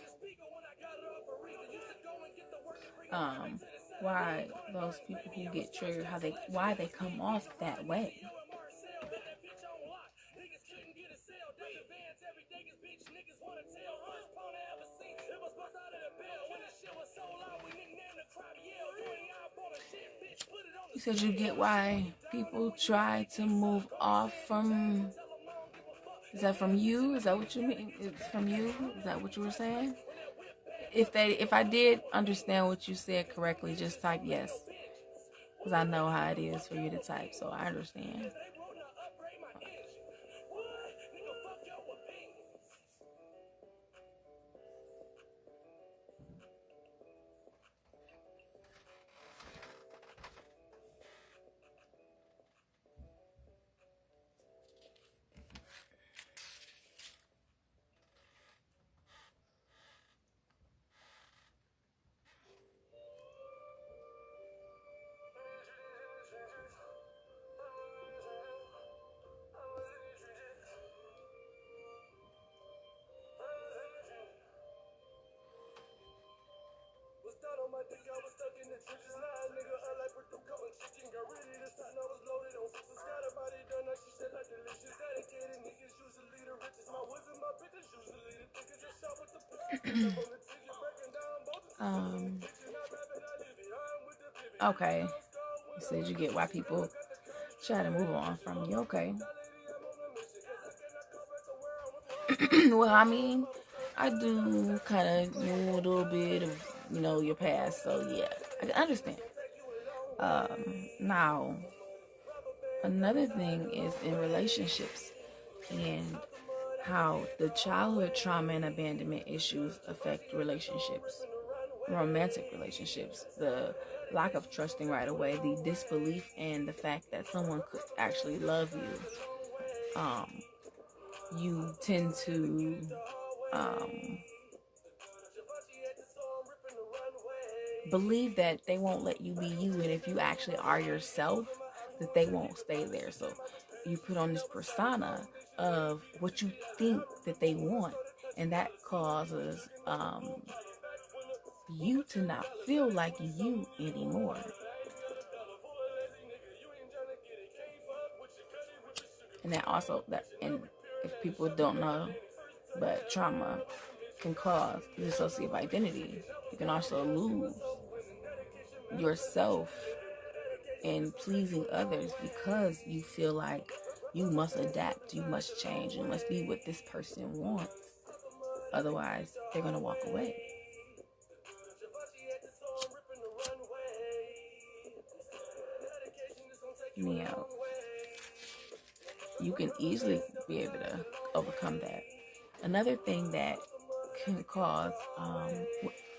Why those people who get triggered, why they come off that way. You said you get why people try to move off from... Is that from you? Is that what you mean? It's from you? Is that what you were saying? if I did understand what you said correctly, just type yes, because I know how it is for you to type, so I understand. Okay. You said you get why people try to move on from you. Okay. Well, I mean, I do kind of know a little bit of, your past, so yeah, I can understand. Now, another thing is in relationships and how the childhood trauma and abandonment issues affect relationships, romantic relationships, the lack of trusting right away, the disbelief and the fact that someone could actually love you. You tend to believe that they won't let you be you, and if you actually are yourself, that they won't stay there. So you put on this persona of what you think that they want, and that causes you to not feel like you anymore. And that also, and if people don't know, but trauma can cause dissociative identity. You can also lose yourself in pleasing others because you feel like you must adapt, you must change, you must be what this person wants. Otherwise, they're going to walk away. You can easily be able to overcome that. Another thing that can cause,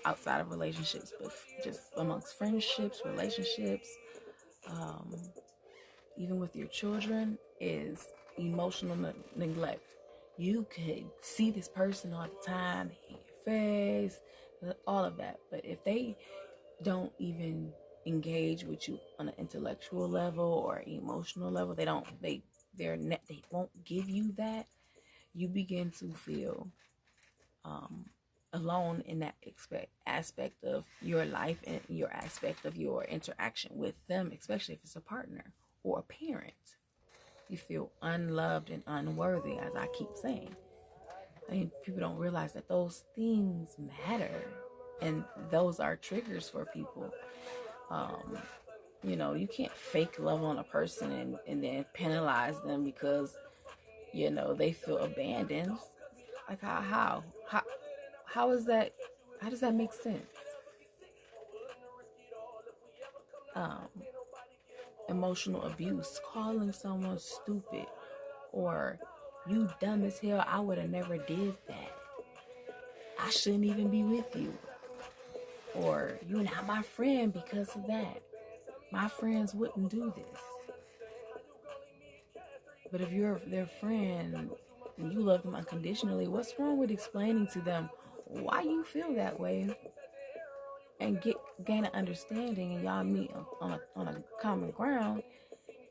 outside of relationships, but just amongst friendships, relationships, even with your children, is emotional neglect. You could see this person all the time, in your face, all of that. But if they don't even engage with you on an intellectual level or emotional level, they won't give you that. You begin to feel alone in that aspect of your life and your aspect of your interaction with them, especially if it's a partner or a parent. You feel unloved and unworthy, as I keep saying. I mean, people don't realize that those things matter, and those are triggers for people. You can't fake love on a person and then penalize them because they feel abandoned. Like how is that? How does that make sense? Emotional abuse, calling someone stupid, or you dumb as hell, I would have never did that. I shouldn't even be with you. Or you're not my friend because of that. My friends wouldn't do this. But if you're their friend and you love them unconditionally, what's wrong with explaining to them why you feel that way and gain an understanding, and y'all meet on a common ground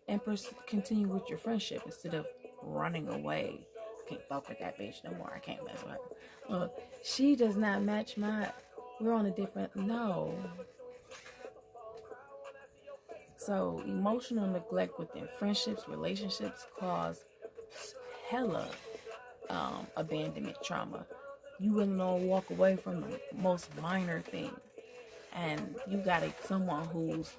and continue with your friendship instead of running away. I can't fuck with that bitch no more. I can't mess with her. She does not match we're on a different, no. So emotional neglect within friendships, relationships cause hella abandonment trauma. You wouldn't know walk away from the most minor thing. And you got someone who's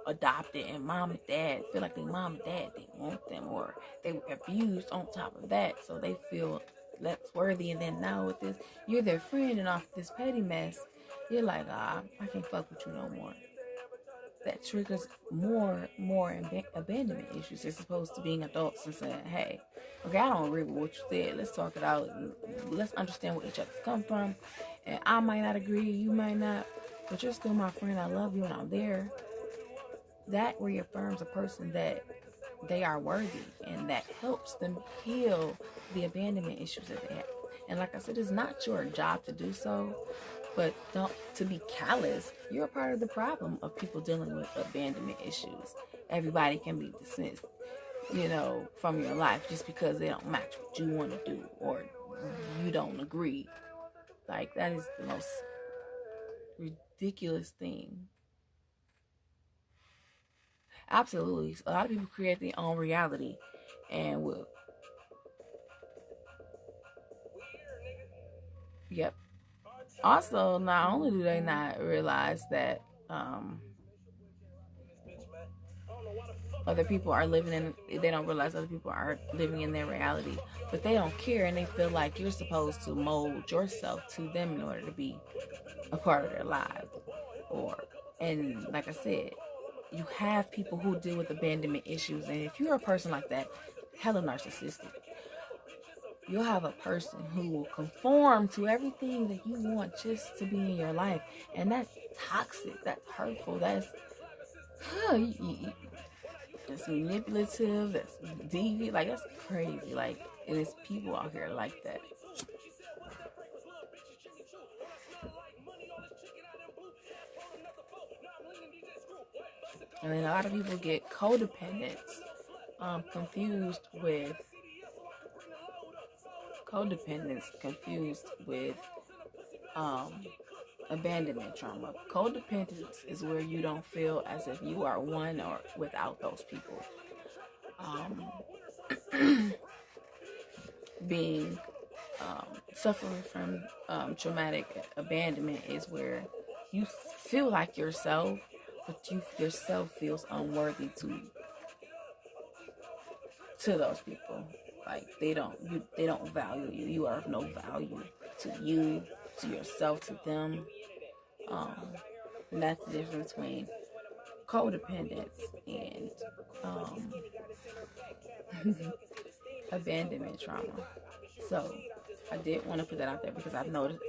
adopted and mom and dad feel like their mom and dad didn't want them, or they were abused on top of that, so they feel less worthy, and then now with this, you're their friend, and off this petty mess, you're like, I can't fuck with you no more. That triggers more abandonment issues as opposed to being adults and saying, hey, okay, I don't agree with what you said. Let's talk it out. And let's understand where each other come from. And I might not agree, you might not, but you're still my friend. I love you and I'm there. That reaffirms a person that they are worthy, and that helps them heal the abandonment issues that they have. And like I said, it's not your job to do so, but don't to be callous. You're a part of the problem of people dealing with abandonment issues. Everybody can be dismissed, from your life just because they don't match what you want to do or you don't agree. Like, that is the most ridiculous thing. Absolutely. A lot of people create their own reality and will. Yep. Also, not only do they not realize that other people are they don't realize other people are living in their reality, but they don't care, and they feel like you're supposed to mold yourself to them in order to be a part of their lives. And like I said, you have people who deal with abandonment issues, and if you're a person like that, hella narcissistic, you'll have a person who will conform to everything that you want just to be in your life, and that's toxic, that's hurtful, that's manipulative, that's deviant, like that's crazy. Like, there's people out here like that. And then a lot of people get codependence confused with abandonment trauma. Codependence is where you don't feel as if you are one or without those people. Suffering from traumatic abandonment is where you feel like yourself, but yourself feels unworthy to those people. Like, they don't value you. You are of no value to you, to yourself, to them. And that's the difference between codependence and abandonment trauma. So I did want to put that out there because I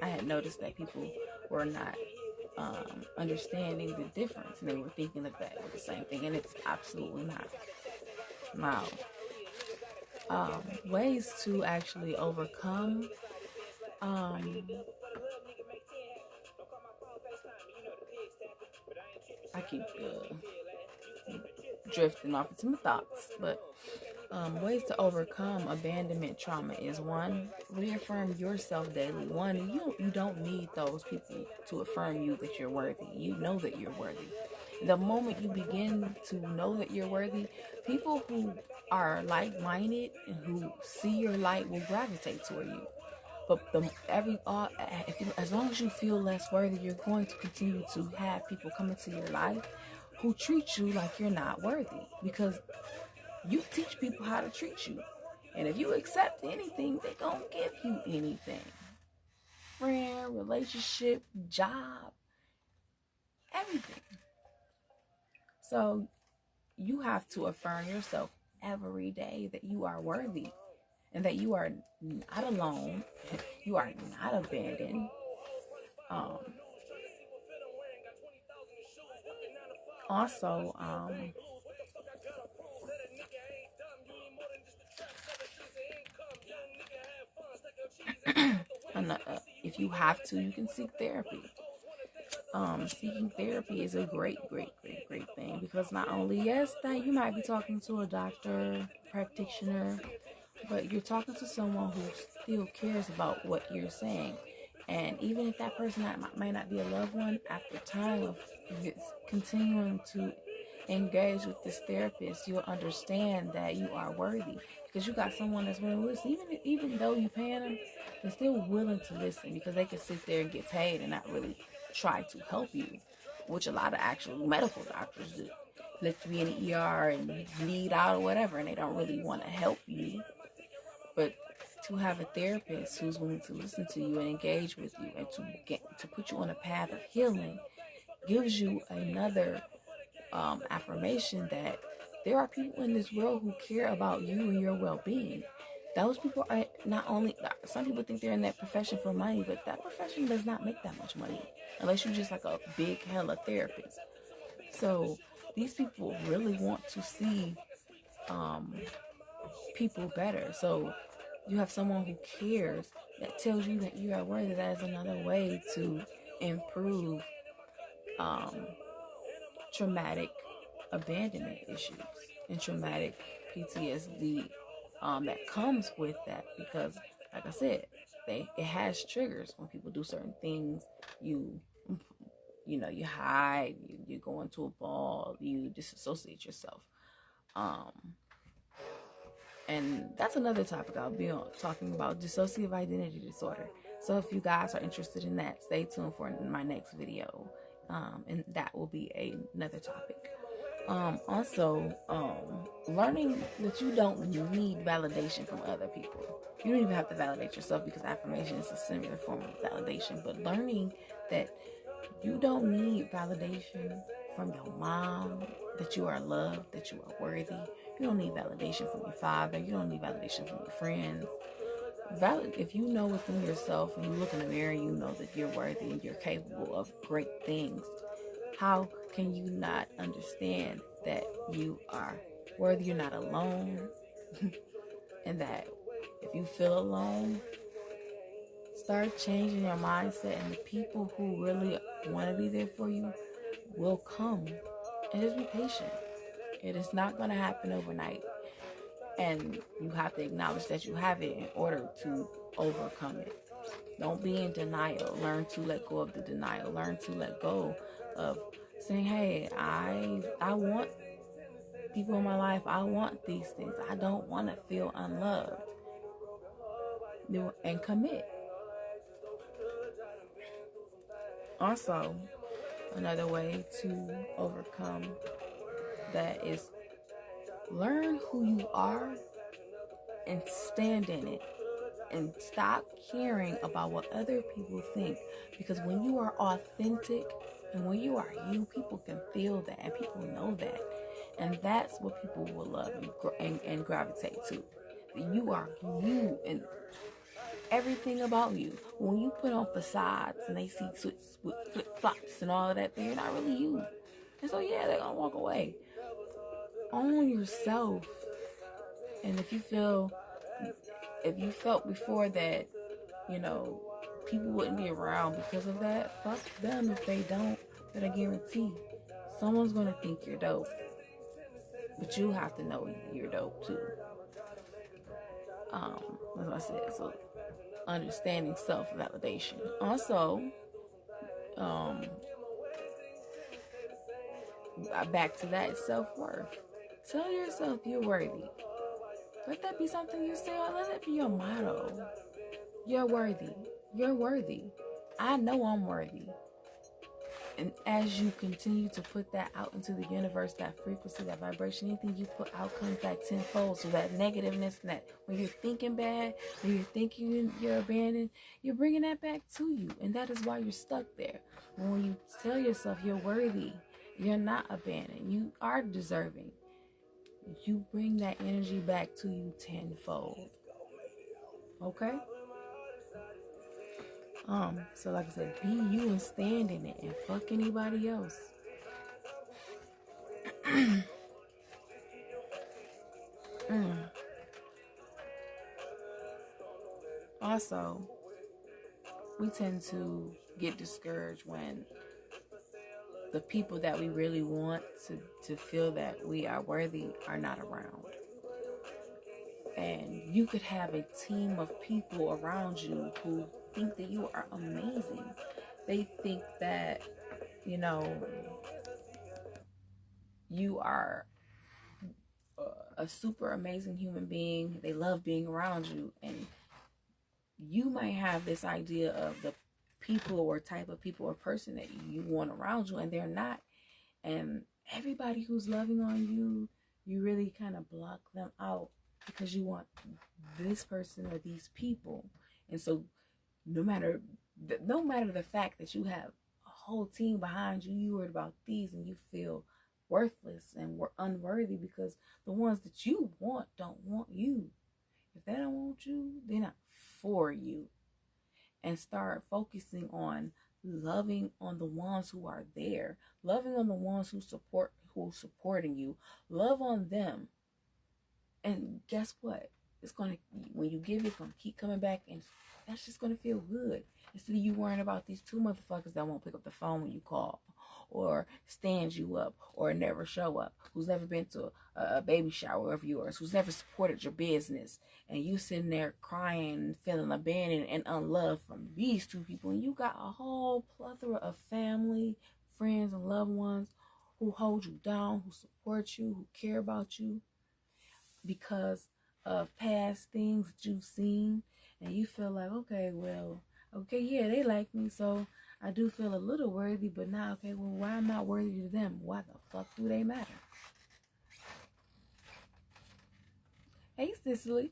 had noticed that people were not understanding the difference, and they were thinking that was the same thing, and it's absolutely not. Now, ways to actually overcome I keep drifting off into my thoughts, but ways to overcome abandonment trauma is: one, reaffirm yourself daily. One, you don't need those people to affirm you that you're worthy. You know that you're worthy. The moment you begin to know that you're worthy, people who are like-minded and who see your light will gravitate toward you. But as long as you feel less worthy, you're going to continue to have people come into your life who treat you like you're not worthy, because you teach people how to treat you. And if you accept anything, they're going to give you anything. Friend, relationship, job, everything. So you have to affirm yourself every day that you are worthy and that you are not alone. You are not abandoned. Also, if you have to, you can seek therapy. Seeking therapy is a great thing, because not only, yes, that you might be talking to a doctor, practitioner, but you're talking to someone who still cares about what you're saying. And even if that person might not be a loved one, after time of continuing to engage with this therapist, you'll understand that you are worthy, because you got someone that's willing to listen. Even though you paying them, they're still willing to listen, because they can sit there and get paid and not really try to help you, which a lot of actual medical doctors do. Let you be in the ER and bleed out or whatever, and they don't really want to help you. But to have a therapist who's willing to listen to you and engage with you and to put you on a path of healing gives you another affirmation that there are people in this world who care about you and your well-being. Those people are not only, some people think they're in that profession for money, but that profession does not make that much money unless you're just like a big hella therapist. So these people really want to see people better. So you have someone who cares that tells you that you are worthy. That is another way to improve traumatic abandonment issues and traumatic PTSD that comes with that, because like I said, it has triggers. When people do certain things, you you hide, you go into a ball, you disassociate yourself, and that's another topic I'll be talking about, dissociative identity disorder. So if you guys are interested in that, stay tuned for my next video, and that will be another topic. Also, learning that you don't need validation from other people. You don't even have to validate yourself, because affirmation is a similar form of validation. But learning that you don't need validation from your mom, that you are loved, that you are worthy. You don't need validation from your father. You don't need validation from your friends. If you know within yourself and you look in the mirror, you know that you're worthy and you're capable of great things. How can you not understand that you are worthy? You're not alone. And that if you feel alone, start changing your mindset, and the people who really want to be there for you will come. And just be patient. It is not going to happen overnight. And you have to acknowledge that you have it in order to overcome it. Don't be in denial. Learn to let go of the denial. Learn to let go of saying, hey, I want people in my life. I want these things. I don't want to feel unloved. And commit. Also, another way to overcome that is learn who you are and stand in it. And stop caring about what other people think. Because when you are authentic and when you are you, people can feel that and people know that. And that's what people will love and gravitate to. You are you and everything about you. When you put on facades and they see flip-flops and all of that, you're not really you. And so yeah, they're gonna walk away. Own yourself. And if you felt before that, people wouldn't be around because of that, fuck them if they don't. But I guarantee someone's gonna think you're dope. But you have to know you're dope too. As I said, so understanding self-validation. Also, back to that, self-worth. Tell yourself you're worthy. Let that be something you say, or let it be your motto. You're worthy. You're worthy. I know I'm worthy. And as you continue to put that out into the universe, that frequency, that vibration, anything you put out comes back tenfold. So that negativeness, that when you're thinking bad, when you're thinking you're abandoned, you're bringing that back to you. And that is why you're stuck there. When you tell yourself you're worthy, you're not abandoned, you are deserving, you bring that energy back to you tenfold. Okay? So like I said, be you and stand in it, and fuck anybody else. Also, we tend to get discouraged when the people that we really want to feel that we are worthy are not around. And you could have a team of people around you who think that you are amazing. They think that, you are a super amazing human being. They love being around you. And you might have this idea of the people or type of people or person that you want around you, and they're not. And everybody who's loving on you, you really kind of block them out because you want this person or these people. And so no matter the fact that you have a whole team behind you, you worried about these and you feel worthless and unworthy because the ones that you want don't want you. If they don't want you, they're not for you. And start focusing on loving on the ones who are there, loving on the ones who supporting you. Love on them. And guess what? It's gonna, when you give, it's gonna keep coming back, and that's just gonna feel good. Instead of you worrying about these two motherfuckers that won't pick up the phone when you call, or stand you up, or never show up, who's never been to a baby shower of yours, who's never supported your business, and you sitting there crying and feeling abandoned and unloved from these two people, and you got a whole plethora of family, friends, and loved ones who hold you down, who support you, who care about you, because of past things that you've seen, and you feel like, okay, well, okay, yeah, they like me, so I do feel a little worthy, but now, okay, well, why I'm not worthy to them? Why the fuck do they matter? Hey, Cicely.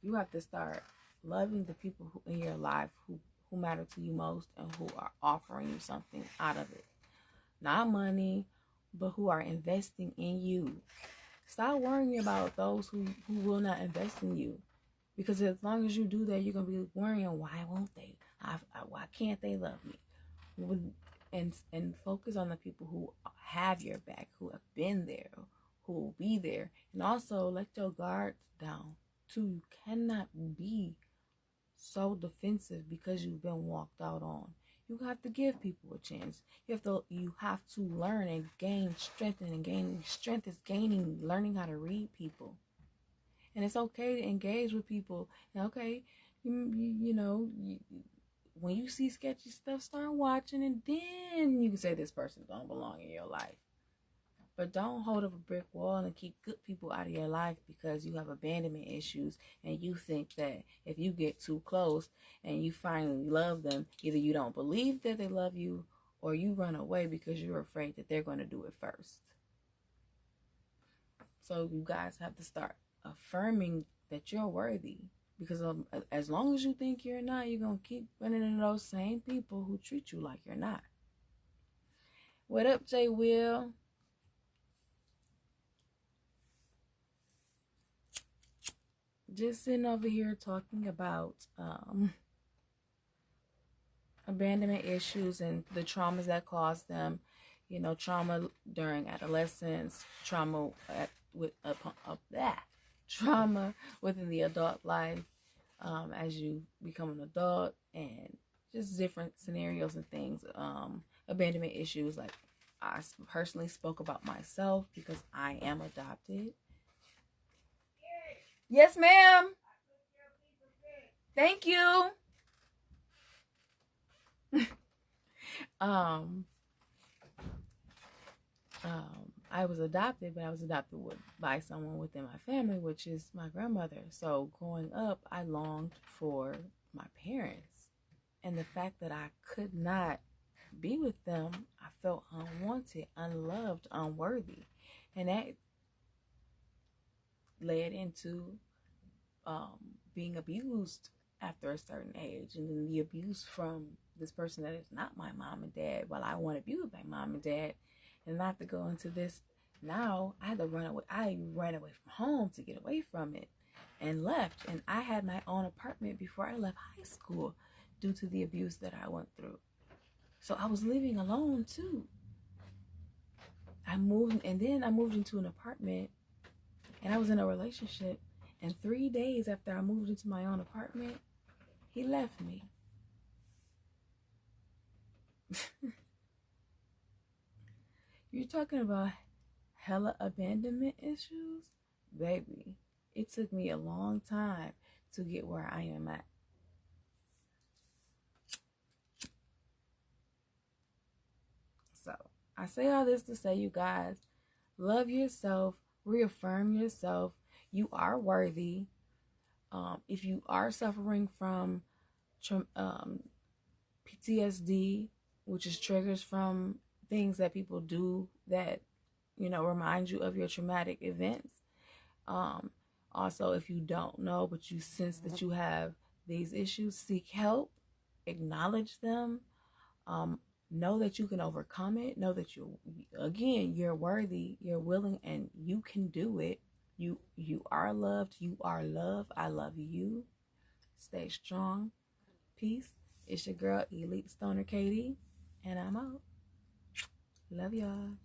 You have to start loving the people who in your life who matter to you most and who are offering you something out of it. Not money, but who are investing in you. Stop worrying about those who will not invest in you. Because as long as you do that, you're going to be worrying, why won't they? Why can't they love me? And focus on the people who have your back, who have been there, who will be there. And also let your guards down too. You cannot be so defensive because you've been walked out on. You have to give people a chance. You have to learn and gain strength, and gaining strength is learning how to read people. And it's okay to engage with people. And okay, you know, when you see sketchy stuff, start watching, and then you can say this person don't belong in your life. But don't hold up a brick wall and keep good people out of your life because you have abandonment issues and you think that if you get too close and you finally love them, either you don't believe that they love you or you run away because you're afraid that they're going to do it first. So you guys have to start affirming that you're worthy, because as long as you think you're not, you're going to keep running into those same people who treat you like you're not. What up, Jay Will? Just sitting over here talking about abandonment issues and the traumas that cause them. You know, trauma during adolescence, trauma trauma within the adult life, as you become an adult, and just different scenarios and things. Abandonment issues, like I personally spoke about myself because I am adopted. Yes, ma'am. Thank you. I was adopted, but I was adopted by someone within my family, which is my grandmother. So growing up, I longed for my parents. And the fact that I could not be with them, I felt unwanted, unloved, unworthy. And that led into being abused after a certain age. And then the abuse from this person that is not my mom and dad, while I want to be with my mom and dad. And not to go into this now, I had to run away. I ran away from home to get away from it and left. And I had my own apartment before I left high school due to the abuse that I went through. So I was living alone too. I moved into an apartment, and I was in a relationship. And 3 days after I moved into my own apartment, he left me. You're talking about hella abandonment issues? Baby, it took me a long time to get where I am at. So, I say all this to say, you guys, love yourself, reaffirm yourself. You are worthy. If you are suffering from PTSD, which is triggers from things that people do that remind you of your traumatic events. Also, if you don't know, but you sense that you have these issues, seek help, acknowledge them, know that you can overcome it, know that you're worthy, you're willing, and you can do it. You are loved, you are loved. I love you. Stay strong. Peace. It's your girl, Elite Stoner Katie, and I'm out. Love y'all.